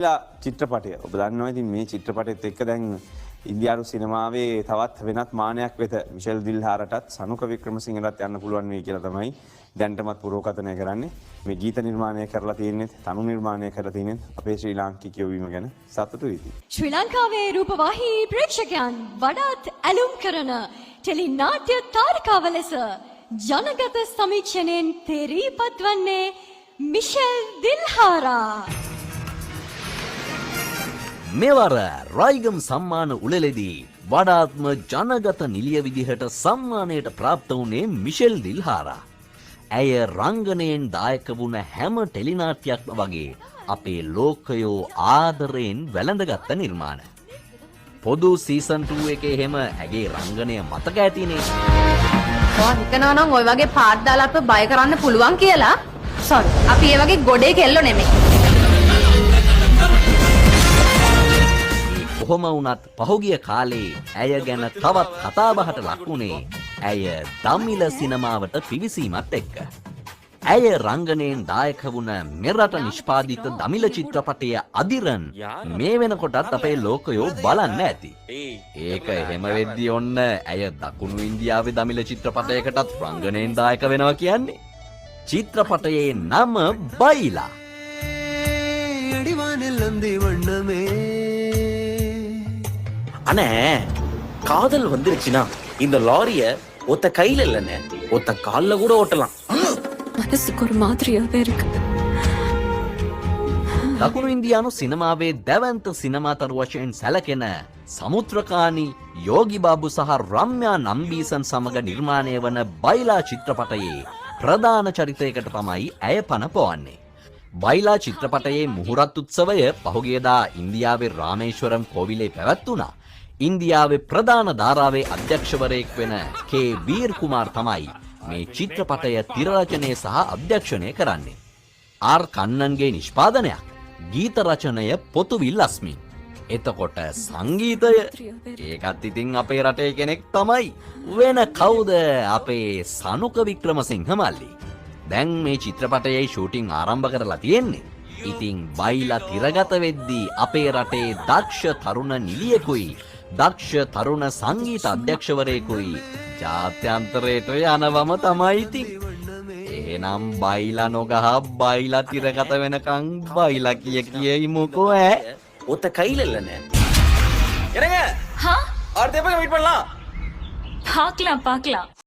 චිත්‍රපටය ඔබ දන්නවා ඉතින් මේ චිත්‍රපටයත් එක්ක දැන් ඉන්දියානු සිනමාවේ තවත් වෙනත් මානයක් වෙත මිෂෙල් දිල්හාරටත් සනුක වික්‍රමසිංහටත් යන්න පුළුවන් වෙයි කියලා තමයි දැන්ටමත් පුරෝකථනය කරන්නේ. මේ ගීත නිර්මාණය කරලා තියෙන්නේ තනු නිර්මාණය කරලා තියෙන්නේ අපේ ශ්‍රී ලාංකිකයෝ වීම ගැන සතුටුයි ඉතින්. ශ්‍රී ලංකාවේ රූපවාහිනී ප්‍රේක්ෂකයන් වඩාත් ඇලුම් කරන ටෙලි නාට්‍ය තාරකාව ලෙස ජනගත සමීක්ෂණයෙන් තේරීපත් වන්නේ මිෂෙල් දිල්හාරා. මෙවර රයිගම් සම්මාන උළෙලෙදී වඩාත්ම ජනගත නිලිය විදිහට සම්මානයට ප්‍රාප්ත වුණේ මිෂෙල් දිල්හාරා. ඇය රංගනයෙන් දායක වුණ හැම ටෙලිනාට්‍යයක්ම වගේ අපේ ලෝකයෝ ආදරයෙන් වැළඳගත්ත නිර්මාණ. පොදු සීසන් 2 එකේ හැම ඇගේ රංගනය මතක ඇතිනේ. ඔයා හිතනවා නම් ওই වගේ පාට් දාලා අපිව බය කරන්න පුළුවන් කියලා? සෝරි. අපි ඒ වගේ ගොඩේ කෙල්ලෝ නෙමෙයි. කොහොම වුණත් පහුගිය කාලේ ඇය ගැන තවත් කතාබහට ලක්ුණේ ඇය දමිළ සිනමාවට පිවිසීමත් එක්ක. ඇය රංගනයෙන් දායක වුණ මෙරට නිෂ්පාදිත දමිළ චිත්‍රපටය අදිරන් මේ වෙනකොටත් අපේ ලෝකයෝ බලන්න ඇති. ඒක එහෙම වෙද්දි ඔන්න ඇය දකුණු ඉන්දියාවේ දමිළ චිත්‍රපටයකටත් රංගනයෙන් දායක වෙනවා කියන්නේ. චිත්‍රපටයේ නම බයිලා. அண்ணே காதல் வந்துருச்சுன்னா இந்த லாரிய ஒத்த கையில இல்லைண்ணே ஒத்த கால்ல கூட ஓட்டலாம். மனசுக்கு ஒரு மாதிரியாவே இருக்கு. දකුණු ඉන්දියානු සිනමාවේ දැවන්ත සිනමාතරු වශයෙන් සැලකෙන සමුත්‍රකානි යෝගි බාබු සහ රම්‍යා නම්බීසන් සමග නිර්මාණය වන බයිලා චිත්‍රපටයේ ප්‍රධාන චරිතයකට තමයි ඇය පණ පොවන්නේ. බයිලා චිත්‍රපටයේ මුහුරත් උත්සවය පහුගියදා ඉන්දියාවේ රාමේශ්වරම් කෝවිලේ පැවැත්වුණා. ඉන්දියාවේ ප්‍රධාන ධාරාවේ අධ්‍යක්ෂවරයෙක් වෙන කේ වීර් කුමාර් තමයි මේ චිත්‍රපටය තිරරචනය සහ අධ්‍යක්ෂණය කරන්නේ. ආර් කන්නන්ගේ නිෂ්පාදනයක්. ගීත රචනය පොතුවිල් අස්මින්. එතකොට සංගීතය ඒකත් ඉතින් අපේ රටේ කෙනෙක් තමයි. වෙන කවුද අපේ සනුක වික්‍රමසිංහ මල්ලි. දැන් මේ චිත්‍රපටයේ ෂූටිං ආරම්භ කරලා තියෙන්නේ. ඉතින් බයිලා තිරගත වෙද්දී අපේ රටේ දක්ෂ තරුණ නිලියෙකුයි දක්ෂ තරුණ සංගීත අධ්‍යක්ෂවරයෙකුයි ජාත්‍යන්තරයට යනවම තමයි ඉතින්. එහෙනම් බයිලා නොගහ බයිලා තිරගත වෙනකන් බයිලා කියමුකෝ ඈ. ஒத்த கையில இல்லைண்ணே. இறங்க. ஹா? அடுத்த எப்ப வெயிட் பண்ணலாம்? பார்க்கலாம் பார்க்கலாம்.